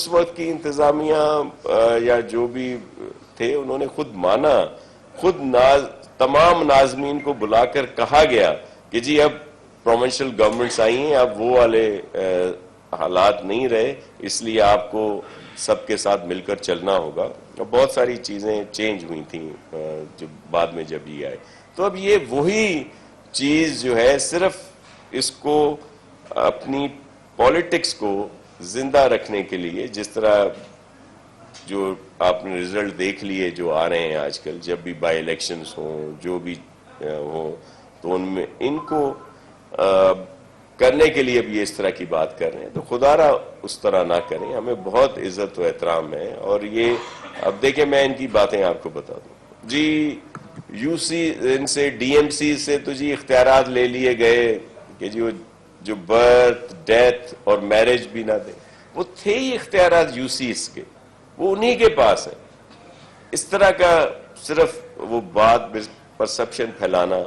اس وقت کی انتظامیہ یا جو بھی تھے انہوں نے خود مانا، خود تمام ناظمین کو بلا کر کہا گیا کہ جی اب پروونشل گورنمنٹس آئی ہیں، اب وہ والے حالات نہیں رہے، اس لیے آپ کو سب کے ساتھ مل کر چلنا ہوگا. اور بہت ساری چیزیں چینج ہوئی تھیں جو بعد میں جب یہ آئے. تو اب یہ وہی چیز جو ہے صرف اس کو اپنی پولیٹکس کو زندہ رکھنے کے لیے، جس طرح جو آپ نے رزلٹ دیکھ لیے جو آ رہے ہیں آج کل، جب بھی بائی الیکشنز ہوں جو بھی ہوں، تو ان میں ان کو کرنے کے لیے بھی اس طرح کی بات کر رہے ہیں. تو خدا را اس طرح نہ کریں، ہمیں بہت عزت و احترام ہے. اور یہ اب دیکھیں میں ان کی باتیں آپ کو بتا دوں. جی یو سی ان سے ڈی ایم سی سے تو جی اختیارات لے لیے گئے کہ جی وہ جو برتھ ڈیتھ اور میرج بھی نہ دیں. وہ تھے ہی اختیارات یو سیز کے، وہ انہی کے پاس ہیں. اس طرح کا صرف وہ بات پرسپشن پھیلانا،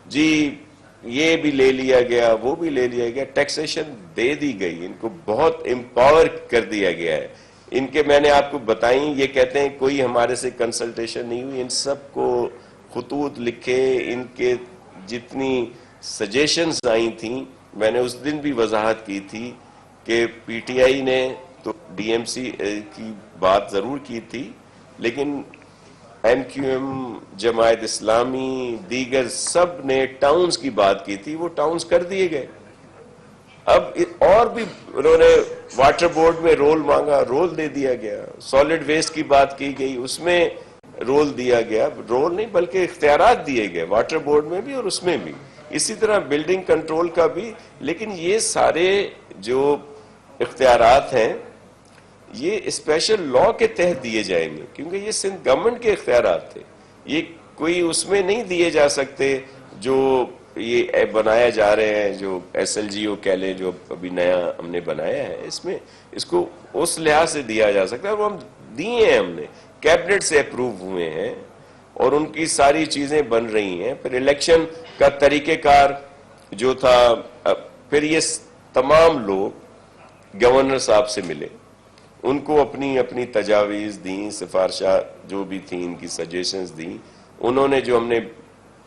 جی یہ بھی لے لیا گیا وہ بھی لے لیا گیا. ٹیکسیشن دے دی گئی، ان کو بہت امپاور کر دیا گیا ہے. ان کے میں نے آپ کو بتائیں، یہ کہتے ہیں کوئی ہمارے سے کنسلٹیشن نہیں ہوئی. ان سب کو خطوط لکھے، ان کے جتنی سجیشنز آئی تھیں، میں نے اس دن بھی وضاحت کی تھی کہ پی ٹی آئی نے تو ڈی ایم سی کی بات ضرور کی تھی، لیکن M Q M, Jamaat Islami, دیگر سب نے ٹاؤنز کی بات کی تھی. وہ ٹاؤنز کر دیے گئے. اب اور بھی انہوں نے واٹر بورڈ میں رول مانگا، رول دے دیا گیا. سالڈ ویسٹ کی بات کی گئی، اس میں رول دیا گیا. رول نہیں بلکہ اختیارات دیے گئے، واٹر بورڈ میں بھی اور اس میں بھی. اسی طرح بلڈنگ کنٹرول کا بھی. لیکن یہ سارے جو اختیارات ہیں یہ اسپیشل لا کے تحت دیے جائیں گے، کیونکہ یہ سندھ گورنمنٹ کے اختیارات تھے. یہ کوئی اس میں نہیں دیے جا سکتے جو یہ بنایا جا رہے ہیں، جو ایس ایل جی او کہہ لیں، جو ابھی نیا ہم نے بنایا ہے. اس میں اس کو اس لحاظ سے دیا جا سکتا ہے. اور ہم دیے ہیں، ہم نے کیبنٹ سے اپروو ہوئے ہیں اور ان کی ساری چیزیں بن رہی ہیں. پھر الیکشن کا طریقہ کار جو تھا، پھر یہ تمام لوگ گورنر صاحب سے ملے، ان کو اپنی اپنی تجاویز دیں، سفارشات جو بھی تھیں، ان کی سجیشنز دیں. انہوں نے جو ہم نے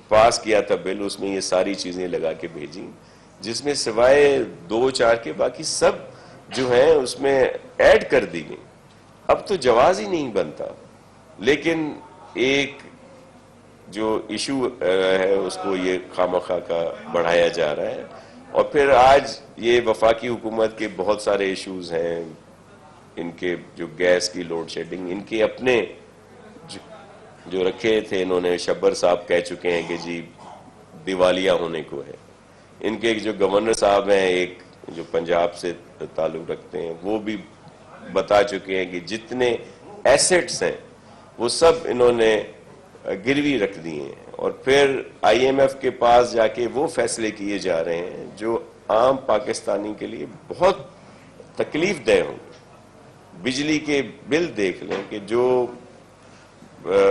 پاس کیا تھا بل، اس میں یہ ساری چیزیں لگا کے بھیجیں، جس میں سوائے 2-4 کے باقی سب جو ہیں اس میں ایڈ کر دی گئی. اب تو جواز ہی نہیں بنتا. لیکن ایک جو ایشو ہے اس کو یہ خامخواہ کا بڑھایا جا رہا ہے. اور پھر آج یہ وفاقی حکومت کے بہت سارے ایشوز ہیں، ان کے جو گیس کی لوڈ شیڈنگ، ان کے اپنے جو رکھے تھے. انہوں نے شبر صاحب کہہ چکے ہیں کہ جی دیوالیہ ہونے کو ہے. ان کے جو گورنر صاحب ہیں ایک جو پنجاب سے تعلق رکھتے ہیں، وہ بھی بتا چکے ہیں کہ جتنے ایسٹس ہیں وہ سب انہوں نے گروی رکھ دیے ہیں. اور پھر آئی ایم ایف کے پاس جا کے وہ فیصلے کیے جا رہے ہیں جو عام پاکستانی کے لیے بہت تکلیف دہ ہوں گے. بجلی کے بل دیکھ لیں کہ جو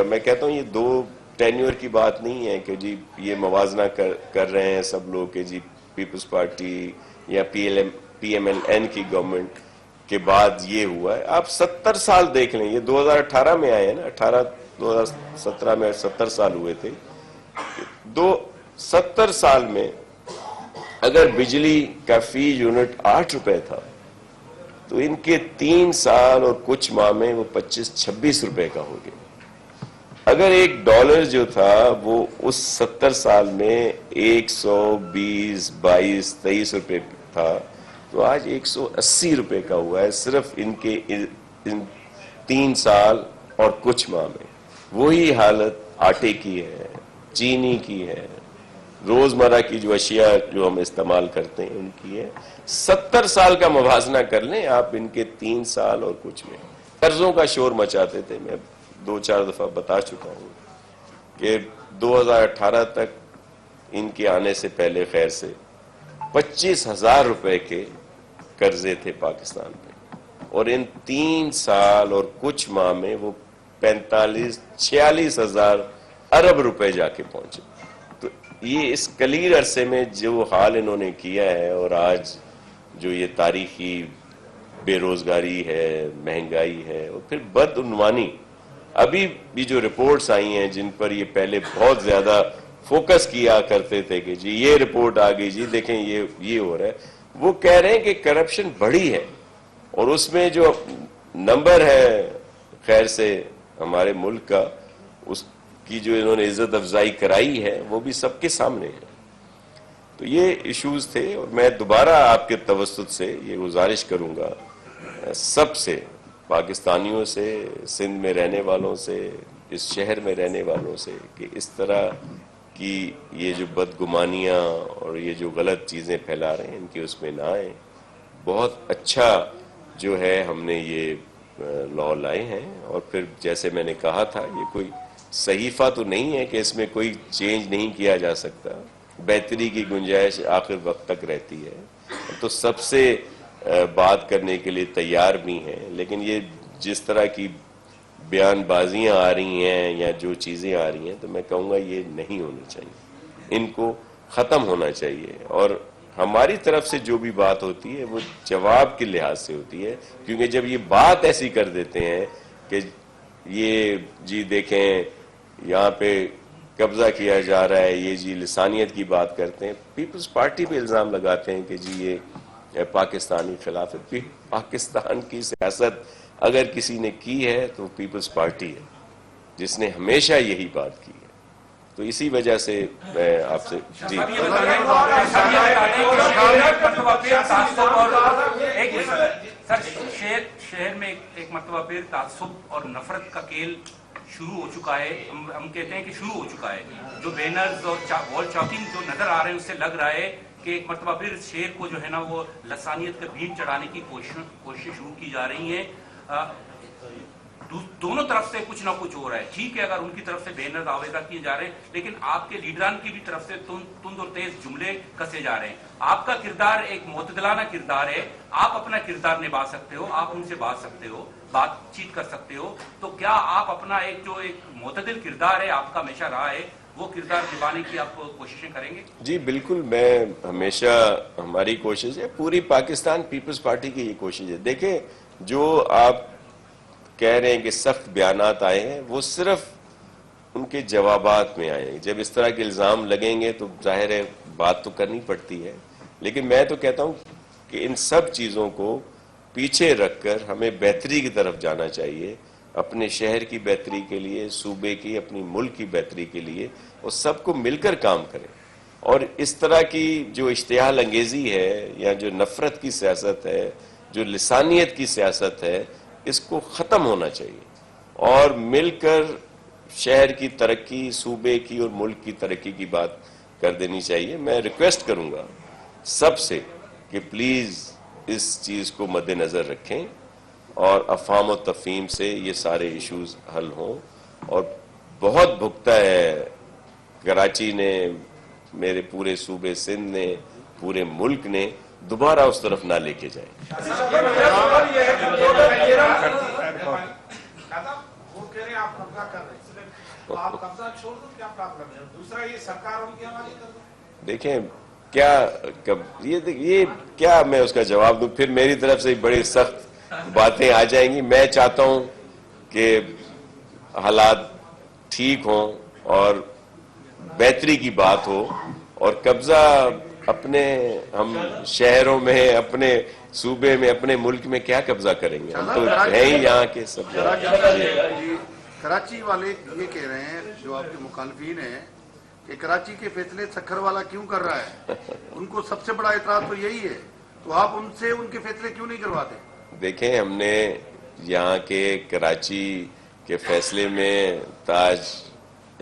میں کہتا ہوں یہ 2 ٹینیور کی بات نہیں ہے کہ جی یہ موازنہ کر رہے ہیں سب لوگ کہ جی پیپلز پارٹی یا پی ایم ایل این کی گورنمنٹ کے بعد یہ ہوا ہے. آپ 70 سال دیکھ لیں، یہ 2018 میں آئے ہیں نا، 2017 میں 70 سال ہوئے تھے. 70 سال میں اگر بجلی کا فی یونٹ 8 روپے تھا تو ان کے 3 سال اور کچھ ماہ میں وہ 25-26 روپے کا ہو گیا. اگر $1 جو تھا وہ اس 70 سال میں 120, 22, 23 روپے تھا تو آج 180 روپے کا ہوا ہے، صرف ان کے 3 سال اور کچھ ماہ میں. وہی حالت آٹے کی ہے، چینی کی ہے، روزمرہ کی جو اشیاء جو ہم استعمال کرتے ہیں ان کی ہے. 70 سال کا موازنہ کر لیں آپ ان کے 3 سال اور کچھ میں. قرضوں کا شور مچاتے تھے، میں 2-4 دفعہ بتا چکا ہوں کہ 2018 تک ان کے آنے سے پہلے خیر سے 25,000 روپے کے قرضے تھے پاکستان پہ، اور ان 3 سال اور کچھ ماہ میں وہ 45-46 ارب روپے جا کے پہنچے. تو یہ اس قلیل عرصے میں جو حال انہوں نے کیا ہے، اور آج جو یہ تاریخی بے روزگاری ہے، مہنگائی ہے، اور پھر بدعنوانی. ابھی بھی جو رپورٹس آئی ہیں جن پر یہ پہلے بہت زیادہ فوکس کیا کرتے تھے کہ جی یہ رپورٹ آ گئی، جی دیکھیں یہ ہو رہا ہے، وہ کہہ رہے ہیں کہ کرپشن بڑھی ہے، اور اس میں جو نمبر ہے خیر سے ہمارے ملک کا، اس کی جو انہوں نے عزت افزائی کرائی ہے وہ بھی سب کے سامنے ہے. تو یہ ایشوز تھے، اور میں دوبارہ آپ کے توسط سے یہ گزارش کروں گا سب سے، پاکستانیوں سے، سندھ میں رہنے والوں سے، اس شہر میں رہنے والوں سے، کہ اس طرح کی یہ جو بدگمانیاں اور یہ جو غلط چیزیں پھیلا رہے ہیں ان کی اس میں نہ آئیں. بہت اچھا جو ہے ہم نے یہ لا لائے ہیں، اور پھر جیسے میں نے کہا تھا یہ کوئی صحیفہ تو نہیں ہے کہ اس میں کوئی چینج نہیں کیا جا سکتا، بہتری کی گنجائش آخر وقت تک رہتی ہے. تو سب سے بات کرنے کے لیے تیار بھی ہیں، لیکن یہ جس طرح کی بیان بازیاں آ رہی ہیں یا جو چیزیں آ رہی ہیں تو میں کہوں گا یہ نہیں ہونی چاہیے، ان کو ختم ہونا چاہیے. اور ہماری طرف سے جو بھی بات ہوتی ہے وہ جواب کے لحاظ سے ہوتی ہے، کیونکہ جب یہ بات ایسی کر دیتے ہیں کہ یہ جی دیکھیں یہاں پہ قبضہ کیا جا رہا ہے، یہ جی لسانیت کی بات کرتے ہیں، پیپلز پارٹی پہ الزام لگاتے ہیں کہ جی یہ پاکستانی خلاف ہے. پاکستان کی سیاست اگر کسی نے کی ہے تو پیپلز پارٹی ہے جس نے ہمیشہ یہی بات کی ہے. تو اسی وجہ سے میں آپ سے جی شہر میں ایک مرتبہ پھر تعصب اور نفرت کا کھیل شروع ہو چکا ہے. ہم کہتے ہیں کہ شروع ہو چکا ہے. جو بینرز اور وال چاکنگ جو نظر آ رہے ہیں اس سے لگ رہا ہے کہ ایک مرتبہ پھر شہر کو جو ہے نا وہ لسانیت کا بھین چڑھانے کی کوشش شروع کی جا رہی ہیں. دونوں طرف سے کچھ نہ کچھ ہو رہا ہے. ٹھیک ہے اگر ان کی طرف سے بینرز آویزہ کیے جا رہے ہیں، لیکن آپ کے لیڈران کی بھی طرف سے تند اور تیز جملے کسے جا رہے ہیں. آپ کا کردار ایک معتدلانہ کردار ہے، آپ اپنا کردار نبھا سکتے ہو، آپ ان سے بات سکتے ہو، بات چیت کر سکتے ہو. تو کیا آپ اپنا ایک معتدل کردار ہے آپ کا ہمیشہ رہا ہے، وہ کردار نبھانے کی آپ کوششیں کریں گے؟ جی بالکل، میں ہمیشہ ہماری کوشش ہے، پوری پاکستان پیپلز پارٹی کی یہ کوشش ہے. دیکھیں جو آپ کہہ رہے ہیں کہ سخت بیانات آئے ہیں وہ صرف ان کے جوابات میں آئے ہیں. جب اس طرح کے الزام لگیں گے تو ظاہر ہے بات تو کرنی پڑتی ہے، لیکن میں تو کہتا ہوں کہ ان سب چیزوں کو پیچھے رکھ کر ہمیں بہتری کی طرف جانا چاہیے، اپنے شہر کی بہتری کے لیے، صوبے کی، اپنی ملک کی بہتری کے لیے، اور سب کو مل کر کام کریں. اور اس طرح کی جو اشتعال انگیزی ہے یا جو نفرت کی سیاست ہے، جو لسانیت کی سیاست ہے، اس کو ختم ہونا چاہیے اور مل کر شہر کی ترقی، صوبے کی اور ملک کی ترقی کی بات کر دینی چاہیے. میں ریکویسٹ کروں گا سب سے کہ پلیز اس چیز کو مد نظر رکھیں اور افہام و تفہیم سے یہ سارے ایشوز حل ہوں. اور بہت بھگتا ہے کراچی نے، میرے پورے صوبے سندھ نے، پورے ملک نے، دوبارہ اس طرف نہ لے کے جائیں. دیکھیں یہ کیا میں اس کا جواب دوں، پھر میری طرف سے بڑی سخت باتیں آ جائیں گی. میں چاہتا ہوں کہ حالات ٹھیک ہوں اور بہتری کی بات ہو، اور قبضہ اپنے ہم شہروں میں، اپنے صوبے میں، اپنے ملک میں کیا قبضہ کریں گے؟ ہم تو ہیں ہی یہاں کے سب. کراچی والے یہ کہہ رہے ہیں جو آپ کے مخالفین ہیں کہ کراچی کے فیصلے سکھر والا کیوں کر رہا ہے؟ ان کو سب سے بڑا اعتراض تو یہی ہے، تو آپ ان سے ان کے فیصلے کیوں نہیں کرواتے؟ دیکھیں ہم نے یہاں کے کراچی کے فیصلے میں تاج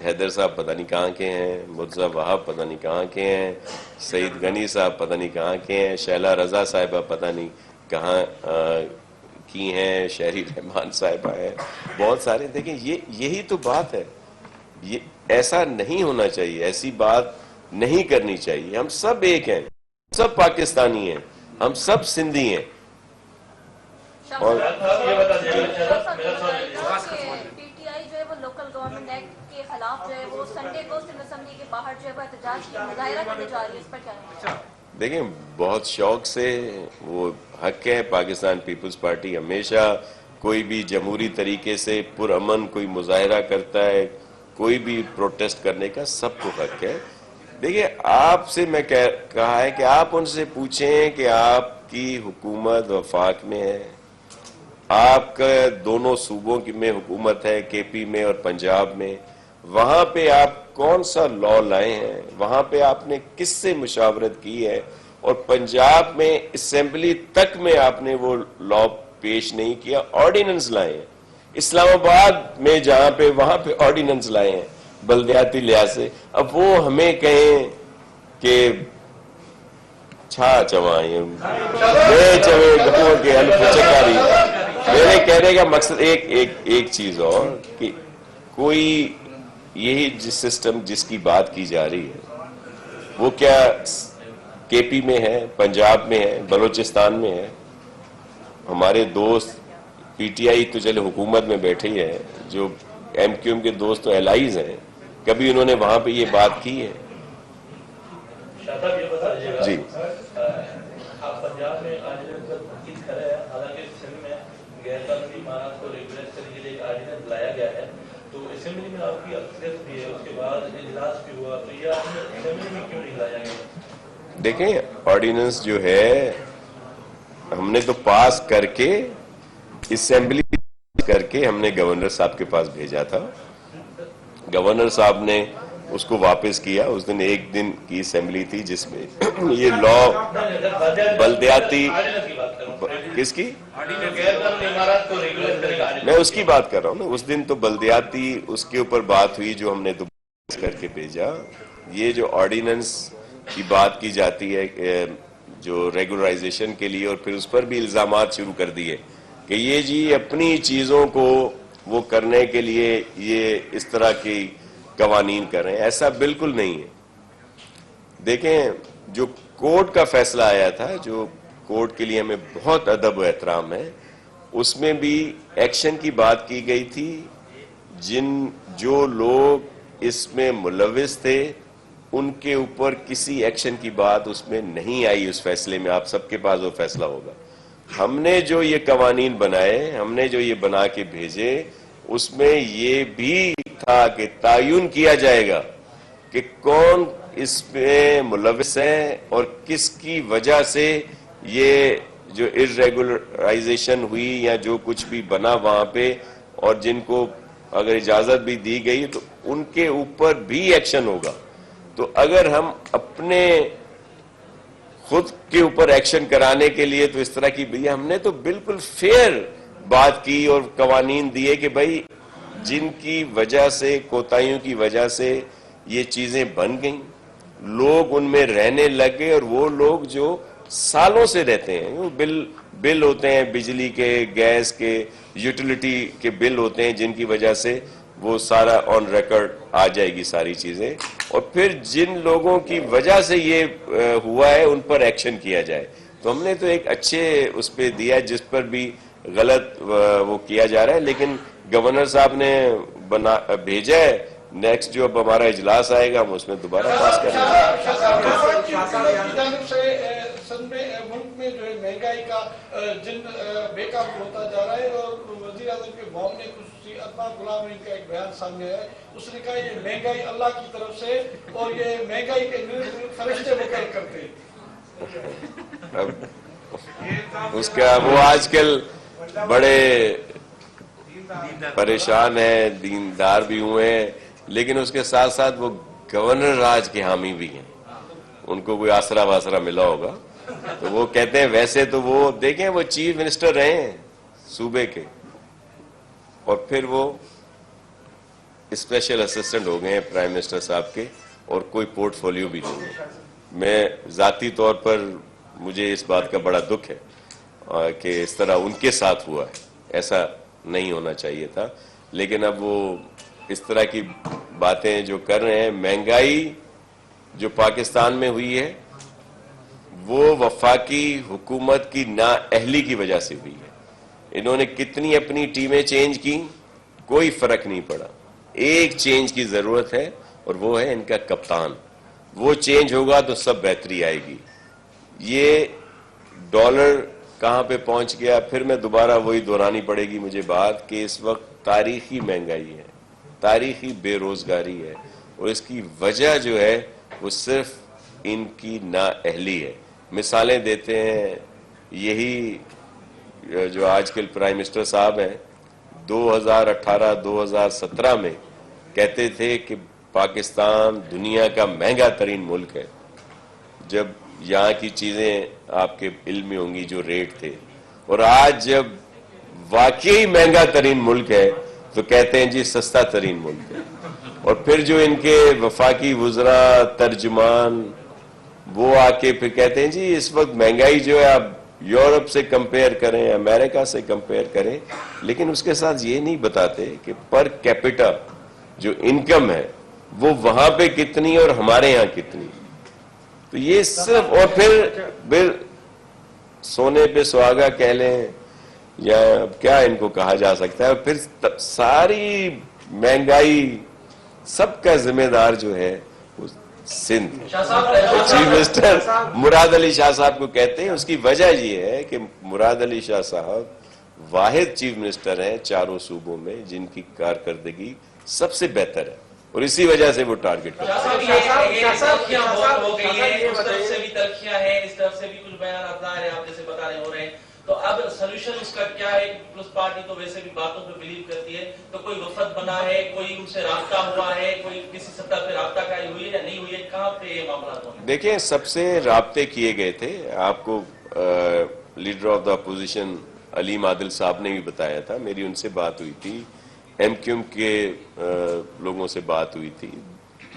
حیدر صاحب پتہ نہیں کہاں کے ہیں، مرزا وہاب پتہ نہیں کہاں کے ہیں، سعید غنی صاحب پتہ نہیں کہاں کے ہیں، شیلا رضا صاحبہ پتہ نہیں کہاں کی ہیں، شہری رحمان صاحبہ ہیں، بہت سارے. دیکھیں یہی تو بات ہے، یہ ایسا نہیں ہونا چاہیے، ایسی بات نہیں کرنی چاہیے. ہم سب ایک ہیں، سب پاکستانی ہیں، ہم سب سندھی ہیں. اور پی ٹی آئی جو ہے وہ لوکل گورنمنٹ ایکٹ کے خلاف جو ہے وہ سنڈے کو سندھ اسمبلی کے باہر جو ہے وہ احتجاج کی مظاہرہ کرنے جا رہی ہے، اس پر کیا ہے؟ دیکھیں بہت شوق سے وہ حق ہے، پاکستان پیپلز پارٹی ہمیشہ کوئی بھی جمہوری طریقے سے پرامن کوئی مظاہرہ کرتا ہے، کوئی بھی پروٹیسٹ کرنے کا سب کو حق ہے۔ دیکھیں آپ سے میں کہا ہے کہ آپ ان سے پوچھیں کہ آپ کی حکومت وفاق میں ہے، آپ کا دونوں صوبوں میں حکومت ہے، کے پی میں اور پنجاب میں، وہاں پہ آپ کون سا لا لائے ہیں، وہاں پہ آپ نے کس سے مشاورت کی ہے، اور پنجاب میں اسمبلی تک میں آپ نے وہ لا پیش نہیں کیا، آرڈیننس لائے ہیں۔ اسلام آباد میں جہاں پہ وہاں پہ آرڈیننس لائے ہیں بلدیاتی لحاظ سے، اب وہ ہمیں کہیں کہ چھا چوائیں بے چوے گھوں کے الف چکاری۔ میرے کہنے کا مقصد ایک چیز اور کہ کوئی یہی جس سسٹم جس کی بات کی جا رہی ہے وہ کیا کے پی میں ہے، پنجاب میں ہے، بلوچستان میں ہے؟ ہمارے دوست پی ٹی آئی تو چلے حکومت میں بیٹھے ہی ہیں، جو ایم کیو ایم کے دوست تو الائز ہیں، کبھی انہوں نے وہاں پہ یہ بات کی ہے؟ جی آپ پنجاب میں آرڈیننس کھڑے ہیں، حالانکہ سندھ میں غیر قانونی امارات کو ریگولیٹ کرنے کے لیے ایک آرڈیننس لایا گیا ہے، تو اسمبلی میں آپ کی اکثریت بھی ہے، اس کے بعد اجلاس بھی ہوا، تو یہ اسمبلی میں کیوں نہیں لایا گیا؟ دیکھیں آرڈیننس جو ہے ہم نے تو پاس کر کے اسمبلی کر کے ہم نے گورنر صاحب کے پاس بھیجا تھا، گورنر صاحب نے اس کو واپس کیا۔ اس دن ایک دن کی اسمبلی تھی جس میں یہ لا بلدیاتی کس کی میں اس کی بات کر رہا ہوں نا، اس دن تو بلدیاتی اس کے اوپر بات ہوئی جو ہم نے دوبارہ کر کے بھیجا۔ یہ جو آرڈیننس کی بات کی جاتی ہے جو ریگولرائزیشن کے لیے، اور پھر اس پر بھی الزامات شروع کر دیے کہ یہ جی اپنی چیزوں کو وہ کرنے کے لیے یہ اس طرح کی قوانین کر رہے ہیں، ایسا بالکل نہیں ہے۔ دیکھیں جو کورٹ کا فیصلہ آیا تھا، جو کورٹ کے لیے ہمیں بہت ادب و احترام ہے، اس میں بھی ایکشن کی بات کی گئی تھی۔ جو لوگ اس میں ملوث تھے ان کے اوپر کسی ایکشن کی بات اس میں نہیں آئی۔ اس فیصلے میں آپ سب کے پاس وہ فیصلہ ہوگا۔ ہم نے جو یہ قوانین بنائے، ہم نے جو یہ بنا کے بھیجے، اس میں یہ بھی تھا کہ تعین کیا جائے گا کہ کون اس میں ملوث ہے اور کس کی وجہ سے یہ جو ارریگولرائزیشن ہوئی یا جو کچھ بھی بنا وہاں پہ، اور جن کو اگر اجازت بھی دی گئی تو ان کے اوپر بھی ایکشن ہوگا۔ تو اگر ہم اپنے خود کے اوپر ایکشن کرانے کے لیے تو اس طرح کی ہم نے تو بالکل فیئر بات کی اور قوانین دیے کہ بھائی جن کی وجہ سے، کوتاہیوں کی وجہ سے یہ چیزیں بن گئیں، لوگ ان میں رہنے لگے، اور وہ لوگ جو سالوں سے رہتے ہیں، بل ہوتے ہیں بجلی کے، گیس کے، یوٹیلیٹی کے بل ہوتے ہیں، جن کی وجہ سے وہ سارا آن ریکارڈ آ جائے گی ساری چیزیں، اور پھر جن لوگوں کی وجہ سے یہ ہوا ہے ان پر ایکشن کیا جائے۔ تو ہم نے تو ایک اچھے اس پہ دیا جس پر بھی غلط وہ کیا جا رہا ہے، لیکن گورنر صاحب نے بھیجا ہے، نیکسٹ جو اب ہمارا اجلاس آئے گا ہم اس میں دوبارہ پاس کریں گے۔ ملک میں جو ہے مہنگائی کا جن بے قابو ہوتا جا رہا ہے، اور وزیر اعظم کے معاون خصوصی عطا غلام علی کا ایک بیان سامنے آیا ہے، اس نے کہا یہ مہنگائی اللہ کی طرف سے، اور یہ مہنگائی کے فرشتے مقرر کرتے ہیں۔ اب اس کا وہ آج کل بڑے پریشان ہیں، دیندار بھی ہوئے ہیں، لیکن اس کے ساتھ ساتھ وہ گورنر راج کے حامی بھی ہیں، ان کو کوئی آسرا واسرا ملا ہوگا، تو وہ کہتے ہیں ویسے تو وہ دیکھیں وہ چیف منسٹر رہے ہیں صوبے کے، اور پھر وہ اسپیشل اسسٹنٹ ہو گئے ہیں پرائم منسٹر صاحب کے، اور کوئی پورٹ فولیو بھی نہیں ہے۔ میں ذاتی طور پر مجھے اس بات کا بڑا دکھ ہے کہ اس طرح ان کے ساتھ ہوا ہے، ایسا نہیں ہونا چاہیے تھا، لیکن اب وہ اس طرح کی باتیں جو کر رہے ہیں۔ مہنگائی جو پاکستان میں ہوئی ہے وہ وفاقی حکومت کی نااہلی کی وجہ سے ہوئی ہے۔ انہوں نے کتنی اپنی ٹیمیں چینج کی، کوئی فرق نہیں پڑا۔ ایک چینج کی ضرورت ہے اور وہ ہے ان کا کپتان، وہ چینج ہوگا تو سب بہتری آئے گی۔ یہ ڈالر کہاں پہ پہنچ گیا. پھر میں دوبارہ وہی دہرانی پڑے گی مجھے بات کہ اس وقت تاریخی مہنگائی ہے, تاریخی بے روزگاری ہے, اور اس کی وجہ جو ہے وہ صرف ان کی نااہلی ہے. مثالیں دیتے ہیں, یہی جو آج کل پرائم منسٹر صاحب ہیں 2018-2017 میں کہتے تھے کہ پاکستان دنیا کا مہنگا ترین ملک ہے, جب یہاں کی چیزیں آپ کے علم میں ہوں گی جو ریٹ تھے, اور آج جب واقعی مہنگا ترین ملک ہے تو کہتے ہیں جی سستا ترین ملک ہے. اور پھر جو ان کے وفاقی وزراء ترجمان وہ آ کے پھر کہتے ہیں جی اس وقت مہنگائی جو ہے آپ یورپ سے کمپیئر کریں, امریکہ سے کمپیئر کریں, لیکن اس کے ساتھ یہ نہیں بتاتے کہ پر کیپٹا جو انکم ہے وہ وہاں پہ کتنی اور ہمارے یہاں کتنی. تو یہ صرف, اور پھر سونے پہ سہاگا کہہ لیں یا کیا ان کو کہا جا سکتا ہے, اور پھر ساری مہنگائی سب کا ذمہ دار جو ہے وہ سندھ چیف منسٹر مراد علی شاہ صاحب کو کہتے ہیں. اس کی وجہ یہ ہے کہ مراد علی شاہ صاحب واحد چیف منسٹر ہیں چاروں صوبوں میں جن کی کارکردگی سب سے بہتر ہے, اور اسی وجہ سے وہ ٹارگٹ کرتے ہیں. اس طرف سے بھی ترقیاں ہیں, اس طرف سے بھی کچھ بیانات آ رہے ہیں, آپ جیسے بتا رہے ہو رہے ہیں, تو اب سولوشن اس کا کیا ہے؟ پیپلز پارٹی تو ویسے بھی باتوں پہ بلیو کرتی ہے, تو کوئی وفد بنا ہے, کوئی ان سے رابطہ ہوا ہے, کوئی کسی سطح پہ رابطہ کاری ہوئی ہے یا نہیں ہوئی ہے, کہاں پہ یہ معاملات ہوں گے؟ دیکھیں سب سے رابطے کیے گئے تھے, آپ کو لیڈر آف دا اپوزیشن علیم عادل صاحب نے بھی بتایا تھا, میری ان سے بات ہوئی تھی, ایم کیو ایم کے لوگوں سے بات ہوئی تھی,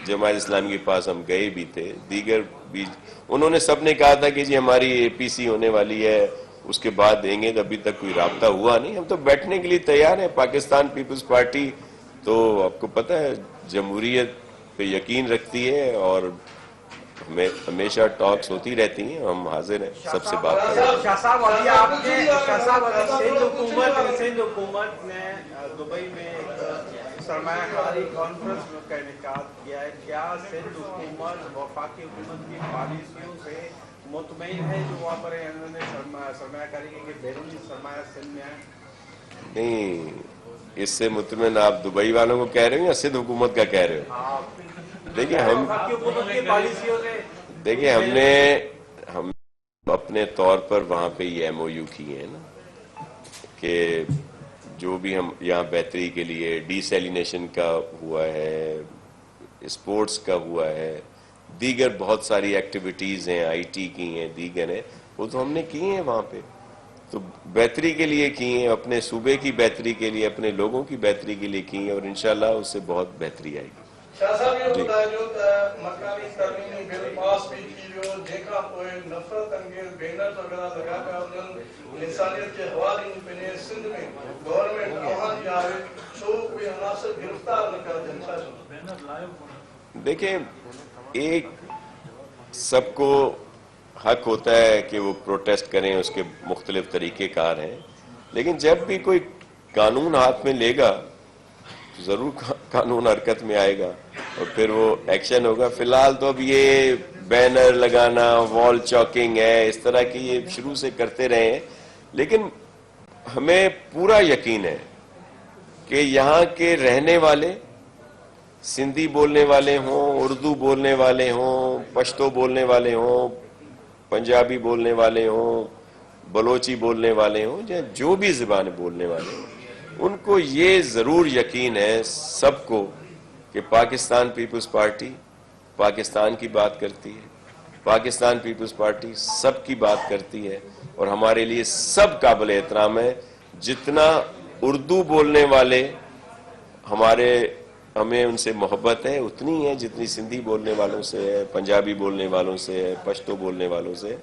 جماعت اسلامی کے پاس ہم گئے بھی تھے, دیگر بھی انہوں نے سب نے کہا تھا کہ جی ہماری اے پی سی ہونے والی ہے, اس کے بعد دیں گے. ابھی تک کوئی رابطہ ہوا نہیں. ہم تو بیٹھنے کے لیے تیار ہیں. پاکستان پیپلز پارٹی تو آپ کو پتہ ہے جمہوریت پہ یقین رکھتی ہے, اور ہمیشہ ٹاکس ہوتی رہتی ہیں, ہم حاضر ہیں سب سے بات کریں. شاہ صاحب ابھی آپ نے سندھ حکومت نے دبئی میں سرمایہ کاری کانفرنس کا انعقاد کیا ہے. کیا سندھ حکومت وفاقی حکومت کی پالیسیوں سے مطمئن ہے جو وہاں پر انہوں نے سرمایہ کاری کی کہ بیرونی سرمایہ سندھ میں آئے؟ نہیں, اس سے مطمئن آپ دبئی والوں کو کہہ رہے ہو یا سندھ حکومت کا کہہ رہے ہو؟ دیکھیں ہم اپنے طور پر وہاں پہ یہ ایم او یو کیے ہیں نا کہ جو بھی ہم یہاں بہتری کے لیے ڈی سیلینیشن کا ہوا ہے, اسپورٹس کا ہوا ہے, دیگر بہت ساری ایکٹیویٹیز ہیں, آئی ٹی کی ہیں, دیگر ہیں, وہ تو ہم نے کی ہیں وہاں پہ, تو بہتری کے لیے کی ہیں, اپنے صوبے کی بہتری کے لیے, اپنے لوگوں کی بہتری کے لیے کی ہیں, اور انشاءاللہ اس سے بہت بہتری آئے گی. شاہ صاحب یہ بتائیں جو مکانی ترمیمی بل پاس بھی کی جو جیکا کوئی نفرت انگیز بینرز وغیرہ لگا کر انہوں انسانیت کے حوالے پنے سندھ میں گورنمنٹ اوہاں جی آئے سو کوئی عناصر گرفتار نہ کر جنسا. دیکھیں ایک سب کو حق ہوتا ہے کہ وہ پروٹیسٹ کریں, اس کے مختلف طریقے کار ہیں, لیکن جب بھی کوئی قانون ہاتھ میں لے گا ضرور قانون حرکت میں آئے گا اور پھر وہ ایکشن ہوگا. فی الحال تو اب یہ بینر لگانا, وال چاکنگ ہے, اس طرح کی یہ شروع سے کرتے رہے ہیں, لیکن ہمیں پورا یقین ہے کہ یہاں کے رہنے والے سندھی بولنے والے ہوں, اردو بولنے والے ہوں, پشتو بولنے والے ہوں, پنجابی بولنے والے ہوں, بلوچی بولنے والے ہوں, جو بھی زبان بولنے والے ہوں, ان کو یہ ضرور یقین ہے سب کو کہ پاکستان پیپلز پارٹی پاکستان کی بات کرتی ہے, پاکستان پیپلز پارٹی سب کی بات کرتی ہے, اور ہمارے لیے سب قابل احترام ہے. جتنا اردو بولنے والے ہمیں ان سے محبت ہے اتنی ہے جتنی سندھی بولنے والوں سے ہے, پنجابی بولنے والوں سے ہے, پشتو بولنے والوں سے.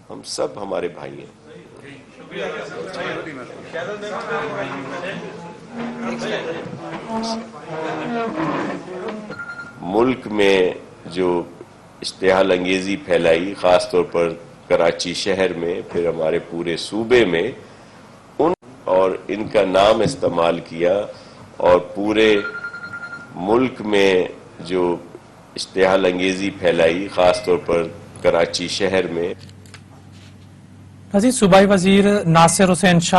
ہم سب ہمارے بھائی ہیں. ملک میں جو اشتعال انگیزی پھیلائی, خاص طور پر کراچی شہر میں, پھر ہمارے پورے صوبے میں, اور ان کا نام استعمال کیا, اور پورے ملک میں جو اشتعال انگیزی پھیلائی, خاص طور پر کراچی شہر میں, ناظرین، صوبائی وزیر ناصر حسین شاہ